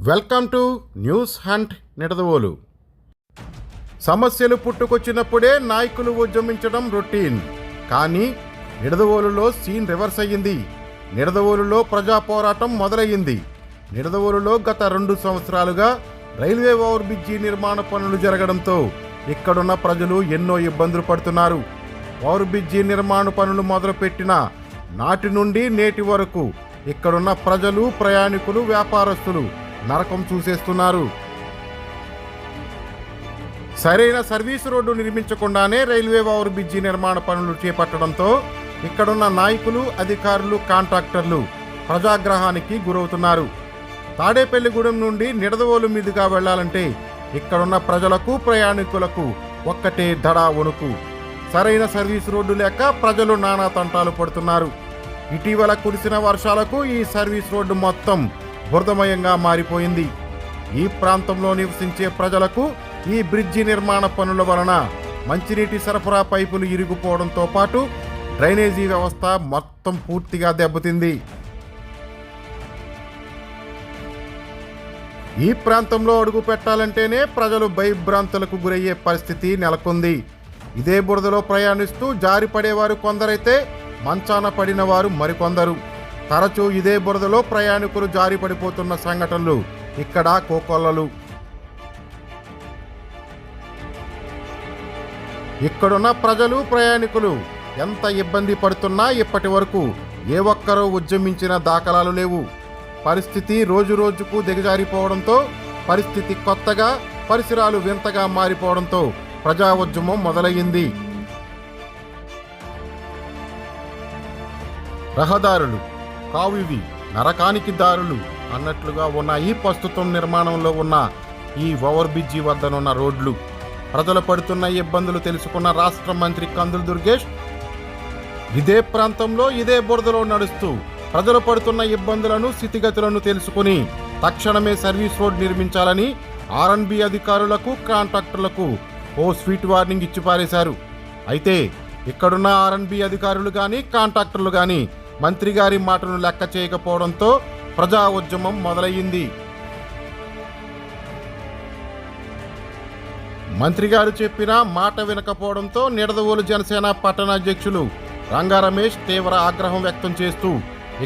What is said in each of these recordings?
Welcome to news hunt Nidadavolu. సమస్యలు పుట్టుకొచ్చినప్పుడే నాయకులు ఉద్యమించడం routine. కానీ నిడదవోలులో సీన్ రివర్స్ అయ్యింది. నిడదవోలులో ప్రజా పోరాటం మొదలయ్యింది. నిడదవోలులో గత 2 సంవత్సరాలుగా రైల్వే ఓవర్ బ్రిడ్జి నిర్మాణ పనులు జరగడంతో ఇక్కడున్న ప్రజలు ఎన్నో ఇబ్బందులు పడుతున్నారు. ఓవర్ బ్రిడ్జి నిర్మాణ పనులు మొదలుపెట్టిన నాటి నుండి నేటి వరకు ఇక్కడున్న ప్రజలు, ప్రయాణికులు, వ్యాపారస్తులు నరకం చూసేస్తున్నారు. సరైన సర్వీసు రోడ్డు నిర్మించకుండానే రైల్వే ఓవర్ బ్రిడ్జి నిర్మాణ పనులు చేపట్టడంతో ఇక్కడున్న నాయకులు, అధికారులు, కాంట్రాక్టర్లు ప్రజాగ్రహానికి గురవుతున్నారు. తాడేపల్లిగూడెం నుండి నిడదవోలు మీదుగా వెళ్లాలంటే ఇక్కడున్న ప్రజలకు, ప్రయాణికులకు ఒక్కటే దడా వణుకు. సరైన సర్వీసు రోడ్డు లేక ప్రజలు నానా తంటాలు పడుతున్నారు. ఇటీవల కురిసిన వర్షాలకు ఈ సర్వీస్ రోడ్డు మొత్తం బురదమయంగా మారిపోయింది. ఈ ప్రాంతంలో నివసించే ప్రజలకు ఈ బ్రిడ్జి నిర్మాణ పనుల వలన మంచినీటి సరఫరా పైపులు ఇరిగిపోవడంతో పాటు డ్రైనేజీ వ్యవస్థ మొత్తం పూర్తిగా దెబ్బతింది. ఈ ప్రాంతంలో అడుగు పెట్టాలంటేనే ప్రజలు భయభ్రాంతులకు గురయ్యే పరిస్థితి నెలకొంది. ఇదే బురదలో ప్రయాణిస్తూ జారి పడేవారు కొందరైతే మంచాన పడిన వారు మరికొందరు. తరచూ ఇదే బురదలో ప్రయాణికులు జారి పడిపోతున్న సంఘటనలు ఇక్కడ కోకొల్లలు. ఇక్కడున్న ప్రజలు, ప్రయాణికులు ఎంత ఇబ్బంది పడుతున్నా ఇప్పటి వరకు ఏ ఒక్కరూ ఉద్యమించిన దాఖలాలు లేవు. పరిస్థితి రోజు రోజుకు దిగజారిపోవడంతో, పరిస్థితి కొత్తగా, పరిసరాలు వింతగా మారిపోవడంతో ప్రజా ఉద్యమం మొదలయ్యింది. రహదారులు కావివి నరకానికి దారులు అన్నట్లుగా ఉన్నాయి ప్రస్తుతం నిర్మాణంలో ఉన్న ఈ ఓవర్ బ్రిడ్జి వద్దనున్న రోడ్లు. ప్రజలు పడుతున్న ఇబ్బందులు తెలుసుకున్న రాష్ట్ర మంత్రి కందుల దుర్గేష్ ఇదే ప్రాంతంలో ఇదే బురదలో నడుస్తూ ప్రజలు పడుతున్న ఇబ్బందులను, స్థితిగతులను తెలుసుకుని తక్షణమే సర్వీస్ రోడ్ నిర్మించాలని ఆర్ఎన్బి అధికారులకు, కాంట్రాక్టర్లకు ఓ స్వీట్ వార్నింగ్ ఇచ్చి పారేశారు. అయితే ఇక్కడున్న ఆర్ఎన్బి అధికారులు కానీ, కాంట్రాక్టర్లు కానీ మంత్రి గారి మాటను లెక్క చేయకపోవడంతో ప్రజా ఉద్యమం మొదలయ్యింది. మంత్రి గారు చెప్పిన మాట వినకపోవడంతో నిడదవోలు జనసేన పట్టణ అధ్యక్షులు రంగా రమేష్ తీవ్ర ఆగ్రహం వ్యక్తం చేస్తూ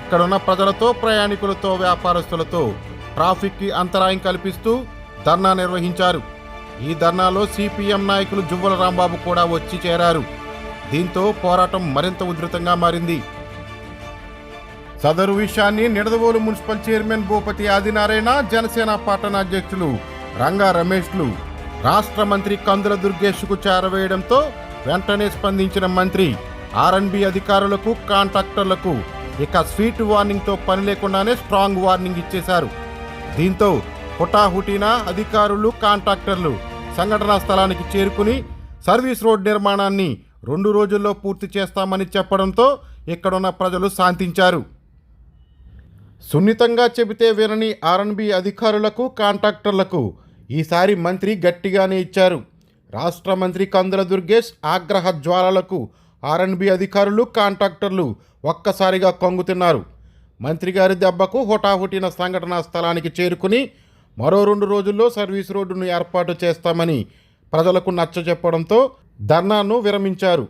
ఇక్కడున్న ప్రజలతో, ప్రయాణికులతో, వ్యాపారస్తులతో ట్రాఫిక్కి అంతరాయం కల్పిస్తూ ధర్నా నిర్వహించారు. ఈ ధర్నాలో సిపిఎం నాయకులు జువ్వల రాంబాబు కూడా వచ్చి చేరారు. దీంతో పోరాటం మరింత ఉధృతంగా మారింది. సదరు విషయాన్ని నిడదవోలు మున్సిపల్ చైర్మన్ భూపతి ఆదినారాయణ, జనసేన పట్టణ అధ్యక్షులు రంగా రమేష్లు రాష్ట్ర మంత్రి కందుల దుర్గేష్కు చేరవేయడంతో వెంటనే స్పందించిన మంత్రి ఆర్ఎన్బి అధికారులకు, కాంట్రాక్టర్లకు ఇక స్వీట్ వార్నింగ్తో పని లేకుండానే స్ట్రాంగ్ వార్నింగ్ ఇచ్చేశారు. దీంతో హుటాహుటిన అధికారులు, కాంట్రాక్టర్లు సంఘటనా స్థలానికి చేరుకుని సర్వీస్ రోడ్ నిర్మాణాన్ని 2 రోజుల్లో పూర్తి చేస్తామని చెప్పడంతో ఇక్కడున్న ప్రజలు శాంతించారు. సున్నితంగా చెబితే వినని ఆర్ఎన్బి అధికారులకు, కాంట్రాక్టర్లకు ఈసారి మంత్రి గట్టిగానే ఇచ్చారు. రాష్ట్ర మంత్రి కందుల దుర్గేష్ ఆగ్రహ జ్వాలలకు ఆర్ఎన్బి అధికారులు, కాంట్రాక్టర్లు ఒక్కసారిగా కొంగుతున్నారు. మంత్రి గారి దెబ్బకు హుటాహుటిన సంఘటనా స్థలానికి చేరుకుని మరో 2 రోజుల్లో సర్వీస్ రోడ్డును ఏర్పాటు చేస్తామని ప్రజలకు నచ్చజెప్పడంతో ధర్నాను విరమించారు.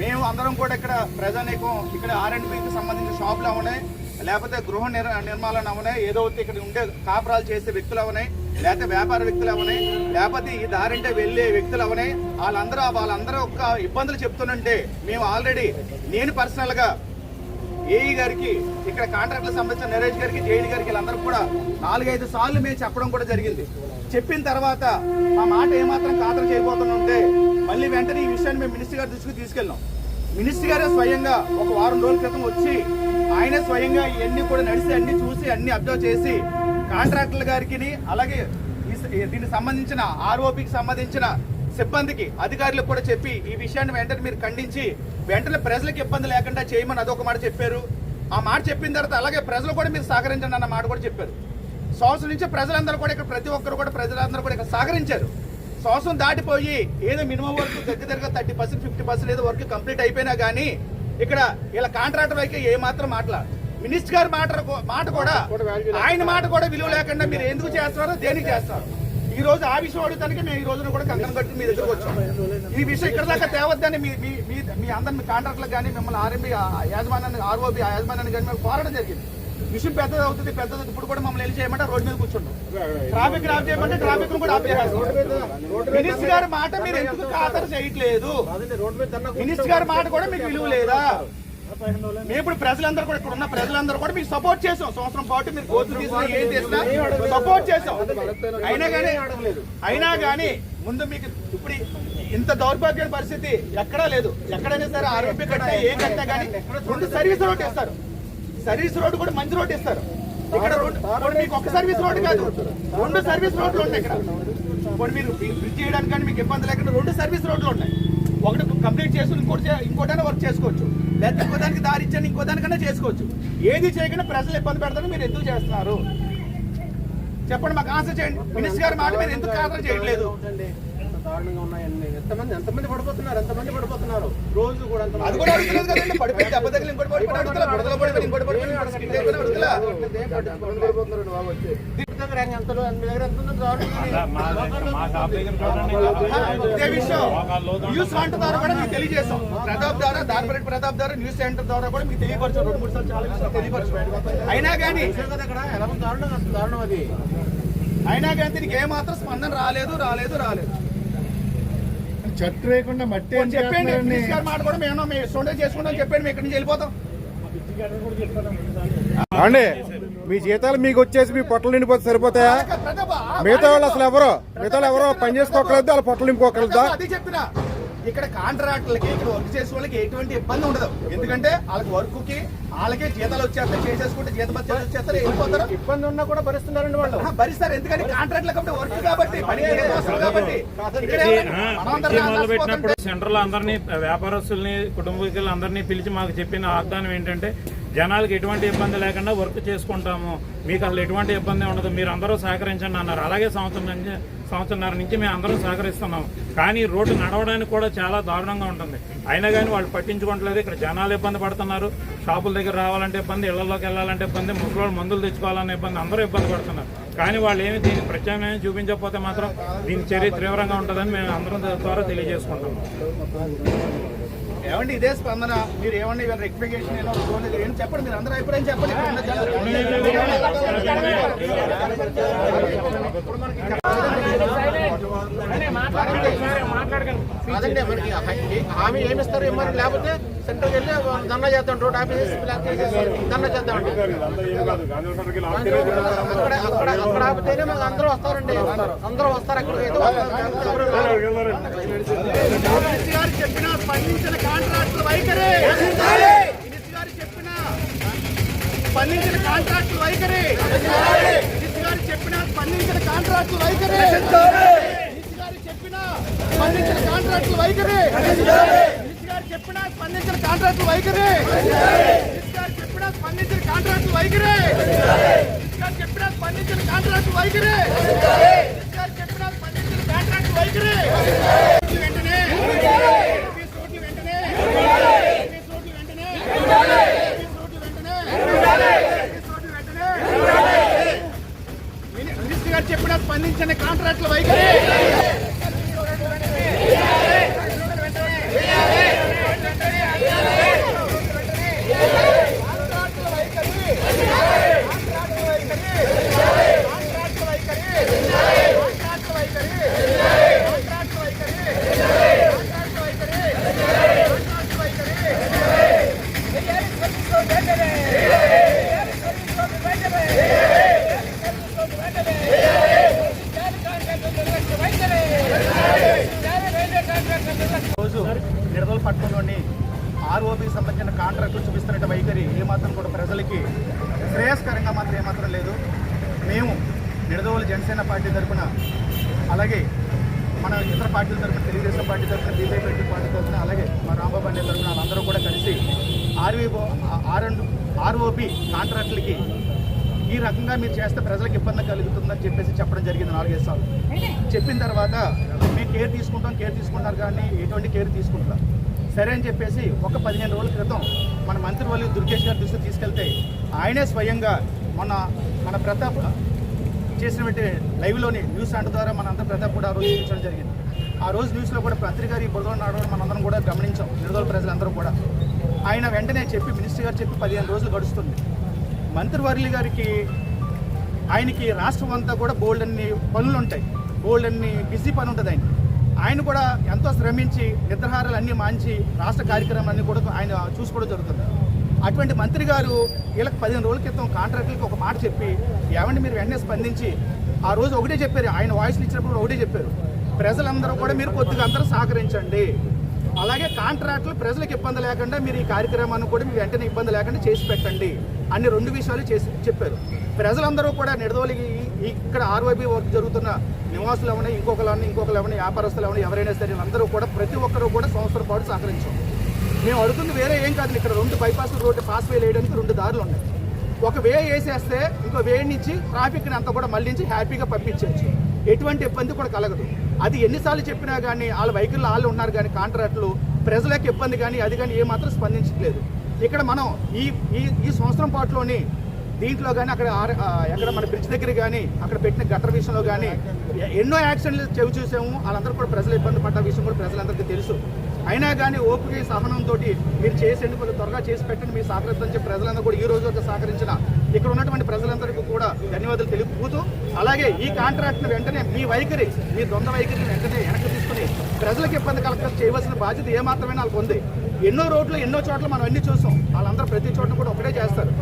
మేము అందరం కూడా ఇక్కడ ప్రజానీకం ఇక్కడ ఆర్ఎండ్బికి సంబంధించిన షాపులు అవునాయి, లేకపోతే గృహ నిర్మాణాలు అవునాయి, ఏదో ఇక్కడ ఉండే కాపురాలు చేసే వ్యక్తులు అవునాయి, లేకపోతే వ్యాపార వ్యక్తులు అవునాయి, లేకపోతే ఈ దారింటే వెళ్ళే వ్యక్తులు అవునాయి. వాళ్ళందరూ ఒక ఇబ్బందులు చెప్తుంటే మేము ఆల్రెడీ నేను పర్సనల్గా ఏఈ గారికి, ఇక్కడ కాంట్రాక్టర్లకు సంబంధించిన నరేష్ గారికి, జేఈడి గారికి వీళ్ళందరూ కూడా 4-5 సార్లు మేము చెప్పడం కూడా జరిగింది. చెప్పిన తర్వాత మా మాట ఏమాత్రం ఖాతరు చేయబోతుంటే మళ్ళీ వెంటనే ఈ విషయాన్ని మేము మినిస్టర్ గారి దృష్టికి తీసుకెళ్ళాం. మినిస్టర్ గారే స్వయంగా ఒక 1 వారం రోజుల క్రితం వచ్చి ఆయనే స్వయంగా ఇవన్నీ కూడా నడిచి అన్ని చూసి అన్ని అబ్జర్వ్ చేసి కాంట్రాక్టర్ల గారికి, అలాగే దీనికి సంబంధించిన ఆర్ఓపికి సంబంధించిన సిబ్బందికి, అధికారులకు కూడా చెప్పి ఈ విషయాన్ని వెంటనే మీరు ఖండించి వెంటనే ప్రజలకు ఇబ్బంది లేకుండా చేయమని అదొక మాట చెప్పారు. ఆ మాట చెప్పిన తర్వాత అలాగే ప్రజలు కూడా మీరు సహకరించండి అన్న మాట కూడా చెప్పారు. సంవత్సరం నుంచి ప్రజలందరూ కూడా ఇక్కడ ప్రతి ఒక్కరు కూడా ప్రజలందరూ కూడా ఇక్కడ సహకరించారు. సంవత్సరం దాటిపోయి ఏదో మినిమం వర్క్ దగ్గర 30%, 50% ఏదో వర్క్ కంప్లీట్ అయిపోయినా కానీ ఇక్కడ ఇలా కాంట్రాక్టర్ వైపు ఏమాత్రం మినిస్టర్ గారి మాట కూడా ఆయన మాట కూడా విలువ లేకుండా మీరు ఎందుకు చేస్తున్నారో దేనికి చేస్తారు? ఈ రోజు ఆ విషయం అడుగుతానికి మేము ఈ రోజున కూడా కంకణం కట్టి మీ దగ్గరకు వచ్చాం. ఈ విషయం ఇక్కడ దాకా తేవద్దని మీ అందరిని కాంట్రాక్టులకు కానీ మిమ్మల్ని ఆర్ఎంబీ యాజమాన్యాన్ని ఆర్ఓబి యాజమాన్యాన్ని కానీ మేము కోరడం జరిగింది. విషయం పెద్దది అవుతుంది ఇప్పుడు కూడా మమ్మల్ని వెళ్ళి చేయమంటే రోడ్డు మీద కూర్చుంటాం. ట్రాఫిక్ ఆఫ్ చేయమంటే ట్రాఫిక్ కూడా ఆఫ్ చేయాలి. మినిస్టర్ గారి మాట మీరు ఎందుకు ఖాతరు చేయట్లేదు? మినిస్టర్ గారి మాట కూడా మీకు విలువ లేదా? మేము ఇప్పుడు ప్రజలందరూ కూడా ఇక్కడ ఉన్న ప్రజలందరూ కూడా మీకు సపోర్ట్ చేసాం. సంవత్సరం పాటు మీరు గోతులు తీసినా ఏం చేసినా సపోర్ట్ చేసాం. అయినా కానీ ముందు మీకు ఇప్పుడు ఇంత దౌర్భాగ్య పరిస్థితి ఎక్కడా లేదు. ఎక్కడైనా సరే ఆరోగ్య కట్టినా ఏ కట్టినా కానీ ముందు సర్వీస్ రోడ్ ఇస్తారు. సర్వీస్ రోడ్డు కూడా మంచి రోడ్డు ఇస్తారు. ఇక్కడ మీకు ఒక సర్వీస్ రోడ్డు కాదు, 2 సర్వీస్ రోడ్లు ఉన్నాయి. ఇక్కడ ఇప్పుడు మీరు బ్రిడ్జ్ చేయడానికి కానీ మీకు ఇబ్బంది లేకుండా 2 సర్వీస్ రోడ్లు ఉన్నాయి. ఒకటి కంప్లీట్ చేసుకుని ఇంకోటైనా వర్క్ చేసుకోవచ్చు, లేకపోతే ఇంకో దానికి దారి ఇచ్చాను ఇంకో దానికన్నా చేసుకోవచ్చు. ఏది చేయకుండా ప్రజలు ఇబ్బంది పెడతారో మీరు ఎందుకు చేస్తున్నారు చెప్పండి, మాకు ఆన్సర్ చేయండి. మినిస్టర్ గారి మాట మీరు ఎందుకు ఆన్సర్ చేయట్లేదు? దారుణంగా ఉన్నాయండి. ఎంతమంది పడిపోతున్నారు రోజు కూడా. అది కూడా అడుగుతుంది కదండి, పడిపోయి దెబ్బ తగిలి ఇంకోటి పడిపోయి అడుగుతా, బుడతలో పడిపోయి ఇంకోటి పడిపోయి అడుగుతా. న్యూస్ సెంటర్ ద్వారా కూడా మీకు తెలియజేస్తాం. ప్రతాప్ ద్వారా ప్రతాప్ ద్వారా న్యూస్ సెంటర్ ద్వారా కూడా మీకు తెలియపరచాం. 2-3 సార్లు చాలా విషయాలు తెలియపరచాం. అయినా కానీ దారుణం అది. అయినా కానీ దీనికి ఏమాత్రం స్పందన రాలేదు. చెట్టు వేయకుండా మట్టి చెప్పండి. మినిస్టర్ గారి మాట కూడా మేము సొంత చేసుకుంటాం చెప్పండి, మేము ఇక్కడి నుంచి వెళ్ళిపోతాం. అండి మీ జీతాలు మీకు వచ్చేసి మీ పొట్టలు నిండిపోతే సరిపోతాయా? మిగతా వాళ్ళు అసలు ఎవరో పని చేసుకోకలేదు, వాళ్ళ పొట్టలు నింపుకోకలేదా? అది చెప్పినా ఇక్కడ కాంట్రాక్టర్లకి ఇక్కడ వర్క్ చేసే వాళ్ళకి ఎటువంటి ఇబ్బంది ఉండదు. ఎందుకంటే వాళ్ళకి వర్క్ కి వాళ్ళకే జీతాలు వచ్చేస్తారు, చేసేసుకుంటే జీతం వచ్చేస్తారు, వెళ్ళిపోతారు. ఇబ్బంది ఉన్నా కూడా భరిస్తున్నారండి వాళ్ళు. భరిస్తారు, ఎందుకంటే కాంట్రాక్ట్లు కాబట్టి వర్క్ కాబట్టి పని కాబట్టి. సెంట్రల్ అందరినీ వ్యాపారస్తుల్ని కుటుంబీకులు అందరినీ పిలిచి మాకు చెప్పిన వాగ్దానం ఏంటంటే జనాలకు ఎటువంటి ఇబ్బంది లేకుండా వర్క్ చేసుకుంటాము, మీకు అసలు ఎటువంటి ఇబ్బంది ఉండదు, మీరు అందరూ సహకరించండి అన్నారు. అలాగే సంవత్సరంన్నర నుంచి మేము అందరం సహకరిస్తున్నాం. కానీ రోడ్డు నడవడానికి కూడా చాలా దారుణంగా ఉంటుంది. అయినా కానీ వాళ్ళు పట్టించుకోవట్లేదు. ఇక్కడ జనాలు ఇబ్బంది పడుతున్నారు, షాపుల దగ్గర రావాలంటే ఇబ్బంది, ఇళ్లలోకి వెళ్ళాలంటే ఇబ్బంది, ముసలి మందులు తెచ్చుకోవాలనే ఇబ్బంది, అందరూ ఇబ్బంది పడుతున్నారు. కానీ వాళ్ళు ఏమి దీనికి ప్రత్యామ్నాయం చూపించకపోతే మాత్రం దీని చర్య తీవ్రంగా ఉంటుందని మేము అందరం ద్వారా తెలియజేసుకుంటాం. ఏమండి ఇదే స్పందన, మీరు ఏమండి రెక్టిఫికేషన్ ఏం చెప్పండి, మీరు అందరూ అభిప్రాయం చెప్పండి. అదండి మనకి హామీ ఏమిస్తారు ఇమ్మని, లేకపోతే సెంటర్కి వెళ్ళి ధర్నా చేద్దాం, రోడ్ ఆఫీస్ ధర్నా చేద్దామండి. అక్కడ ఆపితేనే మాకు అందరూ వస్తారండి, అందరూ వస్తారు. అక్కడికైతే చెప్పిన స్పందించిన కాంట్రాక్టుల వైఖరి, మినిస్టర్ గారు చెప్పిన స్పందించిన కాంట్రాక్టుల వైఖరి, మినిస్టర్ గారు చెప్పిన స్పందించిన కాంట్రాక్టుల వైఖరి, మినిస్టర్ గారు చెప్పిన స్పందించిన కాంట్రాక్టుల వైఖరి, మినిస్టర్ గారు చెప్పిన స్పందించిన కాంట్రాక్టుల వైఖరి, మినిస్టర్ గారు చెప్పిన స్పందించిన కాంట్రాక్టుల వైఖరి, మినిస్టర్ గారు చెప్పిన స్పందించిన కాంట్రాక్టుల వైఖరి, మినిస్టర్ గారు చెప్పిన స్పందించిన కాంట్రాక్టుల వైఖరి. వెంటనే మినిస్టర్ గారు చెప్పిన స్పందించిన కాంట్రాక్టుల వైఖరి, రోజు నిడదల పట్టణంలోని ఆర్ఓబికి సంబంధించిన కాంట్రాక్టులు చూపిస్తున్న వైఖరి ఏమాత్రం కూడా ప్రజలకి శ్రేయస్కరంగా మాత్రం ఏమాత్రం లేదు. మేము నిడదవోలు జనసేన పార్టీ తరఫున, అలాగే మన ఇతర పార్టీల తరఫున, తెలుగుదేశం పార్టీ తరఫున, బీజేపీ పార్టీ తరఫున, అలాగే మా రాంబాబు అనే తరఫున వాళ్ళందరూ కూడా కలిసి ఆర్ఓబి కాంట్రాక్టులకి ఈ రకంగా మీరు చేస్తే ప్రజలకు ఇబ్బంది కలుగుతుందని చెప్పడం జరిగింది 4-5 సార్లు. చెప్పిన తర్వాత మేము కేర్ తీసుకుంటారు కానీ ఎటువంటి కేర్ తీసుకుంటారు. సరే అని చెప్పేసి ఒక 15 రోజుల క్రితం మన మంత్రివర్యులు దుర్గేష్ గారి దృష్టికి తీసుకెళ్తే ఆయనే స్వయంగా మన ప్రతాప్ చేసినటువంటి లైవ్లోని న్యూస్ అంట ద్వారా మనందరూ ప్రతాప్ కూడా ఆ రోజు చూపించడం జరిగింది. ఆ రోజు న్యూస్లో కూడా పత్రిక గారి బురదలో నడవడం మనందరం కూడా గమనించాం, నిడదోల ప్రజలందరూ కూడా. ఆయన వెంటనే చెప్పి మినిస్టర్ గారు చెప్పి 15 రోజులు గడుస్తుంది. మంత్రివర్యులు గారికి ఆయనకి రాష్ట్రం అంతా కూడా బోల్డ్ అన్ని పనులు ఉంటాయి, బోల్డ్ అన్ని బిజీ పని ఉంటుంది. ఆయన కూడా ఎంతో శ్రమించి నిద్రహారాలు అన్నీ మాంచి రాష్ట్ర కార్యక్రమాలన్నీ కూడా ఆయన చూసుకోవడం జరుగుతుంది. అటువంటి మంత్రి గారు వీళ్ళకి 15 రోజుల క్రితం కాంట్రాక్టులకి ఒక మాట చెప్పి ఏమంటే మీరు వెంటనే స్పందించి ఆ రోజు ఒకటే చెప్పారు, ఆయన వాయిస్లు ఇచ్చినప్పుడు ఒకటే చెప్పారు, ప్రజలందరూ కూడా మీరు కొద్దిగా అందరూ సహకరించండి, అలాగే కాంట్రాక్టులు ప్రజలకు ఇబ్బంది లేకుండా మీరు ఈ కార్యక్రమాన్ని కూడా మీరు వెంటనే ఇబ్బంది లేకుండా చేసి పెట్టండి అన్ని 2 విషయాలు చేసి చెప్పారు. ప్రజలందరూ కూడా నిడదోలికి ఇక్కడ ఆర్ఓబి వర్క్ జరుగుతున్న నివాసులు ఏమైనా ఇంకొకరు ఏమైనా వ్యాపారస్తులు ఏమైనా ఎవరైనా సరే అందరూ కూడా ప్రతి ఒక్కరూ కూడా సంవత్సరం పాటు సహకరించాం. మేము అడుగుతుంది వేరే ఏం కాదు, ఇక్కడ 2 బైపాస్ రోడ్డు పాస్ వే వేయడానికి 2 దారులు ఉన్నాయి. ఒక వే వేసేస్తే ఇంకో వే నుంచి ట్రాఫిక్ని అంతా కూడా మళ్లించి హ్యాపీగా పంపించవచ్చు, ఎటువంటి ఇబ్బంది కూడా కలగదు. అది ఎన్నిసార్లు చెప్పినా కానీ వాళ్ళ వెహికల్లో వాళ్ళు ఉన్నారు కానీ కాంట్రాక్టులు ప్రజలకు ఇబ్బంది కానీ అది కానీ ఏమాత్రం స్పందించట్లేదు. ఇక్కడ మనం ఈ సంవత్సరం పాటులోని దీంట్లో కానీ ఎక్కడ మన బ్రిడ్జ్ దగ్గర కానీ అక్కడ పెట్టిన గటర్ విషయంలో కానీ ఎన్నో యాక్సిడెంట్లు చెవి చూసాము. వాళ్ళందరూ కూడా ప్రజలు ఇబ్బంది పడ్డ విషయం కూడా ప్రజలందరికీ తెలుసు. అయినా కానీ ఓపిక సహనంతో మీరు చేసేందుకు కొంచెం త్వరగా చేసి పెట్టండి, మీరు సహకరిద్దని చెప్పి ప్రజలందరూ కూడా ఈ రోజు సహకరించిన ఇక్కడ ఉన్నటువంటి ప్రజలందరికీ కూడా ధన్యవాదాలు తెలుపుతూ, అలాగే ఈ కాంట్రాక్ట్ని వెంటనే మీ ద్వంద్వ వైఖరిని వెంటనే వెనక్కి తీసుకుని ప్రజలకు ఇబ్బంది కలగ చేయవలసిన బాధ్యత ఏమాత్రమే వాళ్ళకు ఉంది. ఎన్నో రోడ్లు ఎన్నో చోట్ల మనం అన్ని చూసాం, వాళ్ళందరూ ప్రతి చోట కూడా ఒకటే చేస్తారు,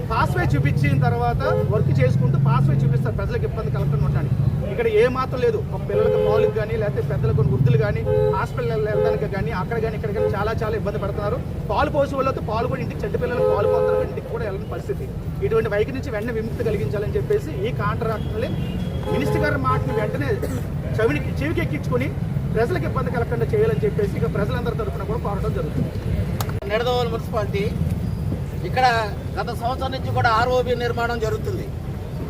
పాస్వే చూపించిన తర్వాత వర్క్ చేసుకుంటూ పాస్వే చూపిస్తారు ప్రజలకు ఇబ్బంది కలగకుండా ఉండడానికి. ఇక్కడ ఏ మాత్రం లేదు, ఒక పిల్లలకు పాలుకి కానీ లేకపోతే పెద్దలకు వృద్ధులు కానీ హాస్పిటల్ వెళ్ళడానికి కానీ అక్కడ కానీ ఇక్కడ కానీ చాలా ఇబ్బంది పడుతున్నారు. పాలు పోసే వాళ్ళతో పాలు కూడా ఇంటికి చెడ్డ పిల్లలకు పాలు పోతున్నారు, ఇంటికి కూడా వెళ్ళని పరిస్థితి. ఇటువంటి వైఖరి నుంచి వెంటనే విముక్తి కలిగించాలని చెప్పేసి ఈ కాంట్రాక్టుని మినిస్టర్ గారి మాటని వెంటనే చెవికి ఎక్కించుకొని ప్రజలకు ఇబ్బంది కలగకుండా చేయాలని చెప్పేసి ఇక ప్రజలందరి తరఫున కూడా పోరాటం జరుగుతుంది. నిడదవోలు మున్సిపాలిటీ ఇక్కడ గత సంవత్సరం నుంచి కూడా ఆర్ఓబి నిర్మాణం జరుగుతుంది.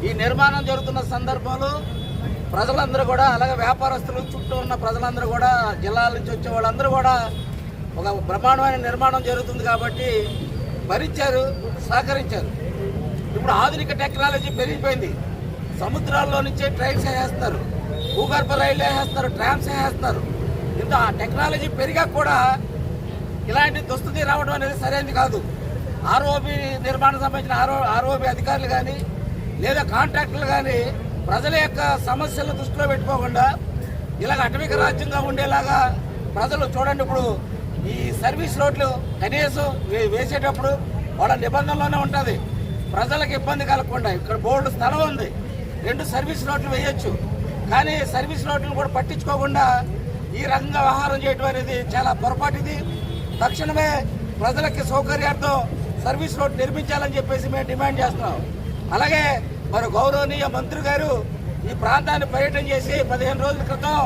ఈ నిర్మాణం జరుగుతున్న సందర్భంలో ప్రజలందరూ కూడా అలాగే వ్యాపారస్తులు చుట్టూ ఉన్న ప్రజలందరూ కూడా జిల్లాల నుంచి వచ్చే వాళ్ళందరూ కూడా ఒక బ్రహ్మాండమైన నిర్మాణం జరుగుతుంది కాబట్టి భరించారు, సహకరించారు. ఇప్పుడు ఆధునిక టెక్నాలజీ పెరిగిపోయింది, సముద్రాల్లో నుంచే ట్రైన్స్ వేసేస్తారు, భూగర్భ రైళ్లు వేసేస్తారు, ట్రామ్స్ వేసేస్తారు. ఇంత టెక్నాలజీ పెరిగా కూడా ఇలాంటి దుస్థితి రావడం అనేది సరైనది కాదు. ఆర్ఓబి నిర్మాణం సంబంధించిన ఆర్ఓబి అధికారులు కానీ లేదా కాంట్రాక్టర్లు కానీ ప్రజల యొక్క సమస్యలను దృష్టిలో పెట్టుకోకుండా ఇలాగ అటవిక రాజ్యంగా ఉండేలాగా ప్రజలు చూడండి. ఇప్పుడు ఈ సర్వీస్ రోడ్లు కనీసం వేసేటప్పుడు వాళ్ళ నిబంధనలోనే ఉంటుంది, ప్రజలకు ఇబ్బంది కలగకుండా. ఇక్కడ బోర్డు స్థలం ఉంది, 2 సర్వీస్ రోడ్లు వేయొచ్చు, కానీ సర్వీస్ రోడ్లను కూడా పట్టించుకోకుండా ఈ రకంగా వ్యవహారం చేయడం అనేది చాలా పొరపాటు. ఇది తక్షణమే ప్రజలకి సౌకర్యార్థం సర్వీస్ రోడ్ నిర్మించాలని చెప్పేసి మేము డిమాండ్ చేస్తున్నాం. అలాగే మరి గౌరవనీయ మంత్రి గారు ఈ ప్రాంతాన్ని పర్యటన చేసి 15 రోజుల క్రితం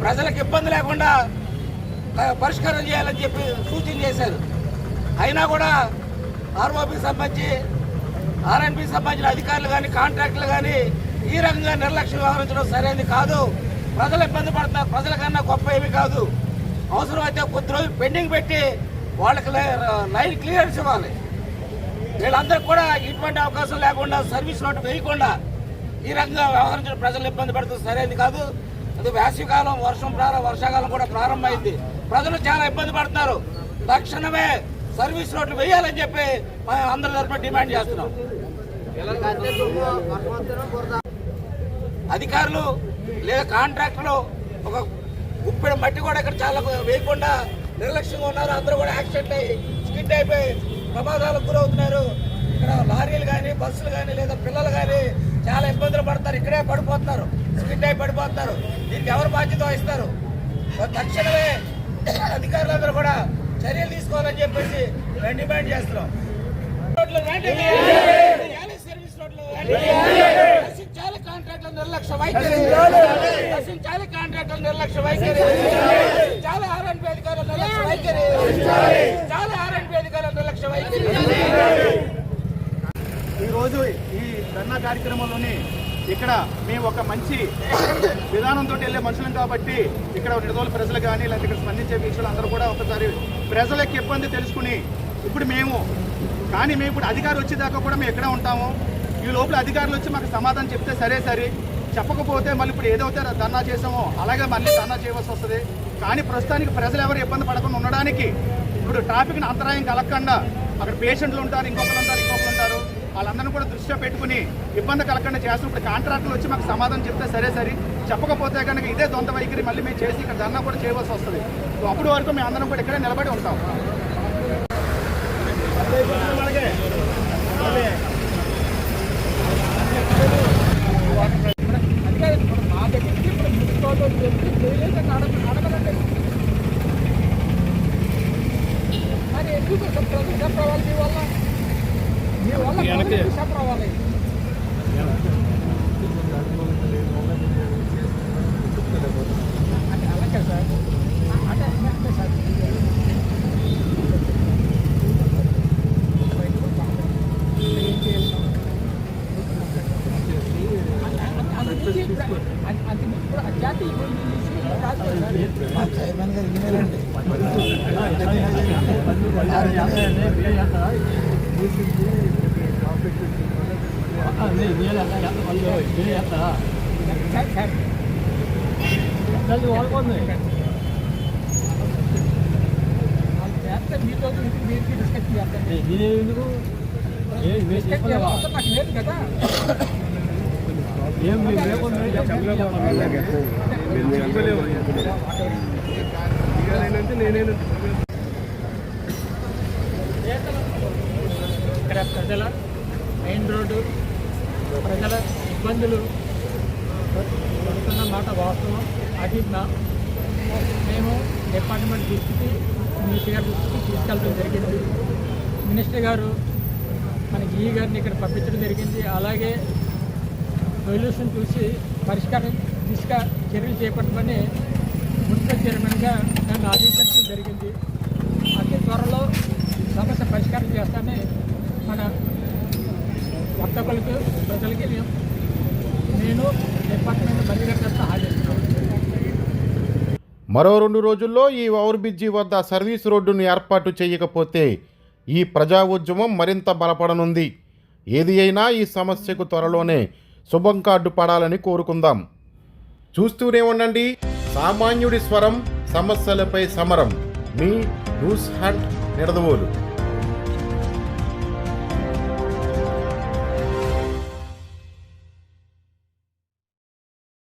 ప్రజలకు ఇబ్బంది లేకుండా పరిష్కారం చేయాలని చెప్పి సూచన చేశారు. అయినా కూడా ఆర్ఓబికి సంబంధించి ఆర్ఎన్బికి సంబంధించిన అధికారులు కానీ కాంట్రాక్టులు కానీ ఈ రకంగా నిర్లక్ష్యం వ్యవహరించడం సరైనది కాదు. ప్రజలు ఇబ్బంది పడుతున్నారు, ప్రజల కన్నా గొప్ప ఏమీ కాదు. అవసరమైతే కొద్ది రోజులు పెండింగ్ పెట్టి వాళ్ళకి లైన్ క్లియరెన్స్ ఇవ్వాలి. వీళ్ళందరికీ కూడా ఇటువంటి అవకాశం లేకుండా సర్వీస్ రోడ్డు వేయకుండా ఈ రకంగా వ్యవహరించిన ప్రజలు ఇబ్బంది పడుతుంది సరైనది కాదు. అది వేసవికాలం వర్షాకాలం కూడా ప్రారంభమైంది, ప్రజలు చాలా ఇబ్బంది పడుతున్నారు. తక్షణమే సర్వీస్ రోడ్లు వేయాలని చెప్పి అందరి తరఫున డిమాండ్ చేస్తున్నాం. అధికారులు లేదా కాంట్రాక్టర్లు ఒక గుప్పెడు మట్టి కూడా ఇక్కడ చాలా వేయకుండా నిర్లక్ష్యంగా ఉన్నారు. అందరూ కూడా యాక్సిడెంట్ అయ్యి స్కిడ్ అయిపోయి ప్రమాదాలకు గురవుతున్నారు. ఇక్కడ లారీలు కానీ బస్సులు కానీ లేదా పిల్లలు కానీ చాలా ఇబ్బందులు పడతారు, ఇక్కడే పడిపోతున్నారు, స్కిడ్ అయి పడిపోతున్నారు. దీనికి ఎవరు బాధ్యత వహిస్తారు? తక్షణమే అధికారులందరూ కూడా చర్యలు తీసుకోవాలని చెప్పేసి మేము డిమాండ్ చేస్తున్నాం. సర్వీస్ రోడ్లు నశించాలి, కాంట్రాక్టుల నిర్లక్ష్య వైఖరి నశించాలి, కాంట్రాక్టుల నిర్లక్ష్య వైఖరి చాలా ఆర్ఎన్బి అధికారుల నిర్లక్ష్య వైఖరి చాలా ఆర్ఎన్బి అధికారుల నిర్లక్ష్య వైఖరి. ఈరోజు ఈ ధర్నా కార్యక్రమంలోని ఇక్కడ మేము ఒక మంచి విధానంతో వెళ్ళే మనుషులం కాబట్టి ఇక్కడ నిడదోలు ప్రజలు కానీ లేకపోతే ఇక్కడ స్పందించే వీక్షలు అందరూ కూడా ఒకసారి ప్రజల యొక్క ఇబ్బంది తెలుసుకుని ఇప్పుడు మేము ఇప్పుడు అధికారులు వచ్చేదాకా కూడా మేము ఎక్కడే ఉంటాము. ఈ లోపల అధికారులు వచ్చి మాకు సమాధానం చెప్తే సరే చెప్పకపోతే మళ్ళీ ఇప్పుడు ఏదైతే ధర్నా చేసామో అలాగే మళ్ళీ ధర్నా చేయవలసి వస్తుంది. కానీ ప్రస్తుతానికి ప్రజలు ఎవరు ఇబ్బంది పడకుండా ఉండడానికి ఇప్పుడు ట్రాఫిక్ని అంతరాయం కలగకుండా అక్కడ పేషెంట్లు ఉంటారు, ఇంకొకరు ఉంటారు, వాళ్ళందరినీ కూడా దృష్టిలో పెట్టుకుని ఇబ్బంది కలగకుండా చేస్తాం. ఇప్పుడు కాంట్రాక్టులు వచ్చి మాకు సమాధానం చెప్తే సరే చెప్పకపోతే కనుక ఇదే దొంత వైఖరి మళ్ళీ మేము చేసి ఇక్కడ ధర్నా కూడా చేయవలసి వస్తుంది. సో అప్పుడు వరకు మేము అందరం కూడా ఇక్కడే నిలబడి ఉంటాం. ఇక్కడ ప్రజల మెయిన్ రోడ్డు ప్రజల ఇబ్బందులు పడుతున్న మాట వాస్తవం. అది మేము డిపార్ట్మెంట్ దృష్టికి మినిస్టర్ గారి దృష్టికి తీసుకెళ్ళడం జరిగింది. మినిస్టర్ గారు మనకి ఈ గారిని ఇక్కడ పంపించడం జరిగింది. అలాగే సొల్యూషన్ చూసి పరిష్కారం దిశగా చర్యలు చేపట్టమని మున్సిపల్ చైర్మన్గా నన్ను ఆదేశించడం జరిగింది. అతి త్వరలో సమస్య పరిష్కారం చేస్తానని మన వర్తకులకు ప్రజలకి నేను డిపార్ట్మెంట్ బహిరంగత ఆదేశిస్తున్నాను. మరో 2 రోజుల్లో ఈ ఓవర్ బ్రిడ్జి వద్ద సర్వీస్ రోడ్డును ఏర్పాటు చేయకపోతే ఈ ప్రజా ఉద్యమం మరింత బలపడనుంది. ఏది అయినా ఈ సమస్యకు త్వరలోనే శుభం కార్డు పడాలని కోరుకుందాం. చూస్తూనే ఉండండి సామాన్యుడి స్వరం, సమస్యలపై సమరం. మీ న్యూస్ హంట్ నిడదవోలు.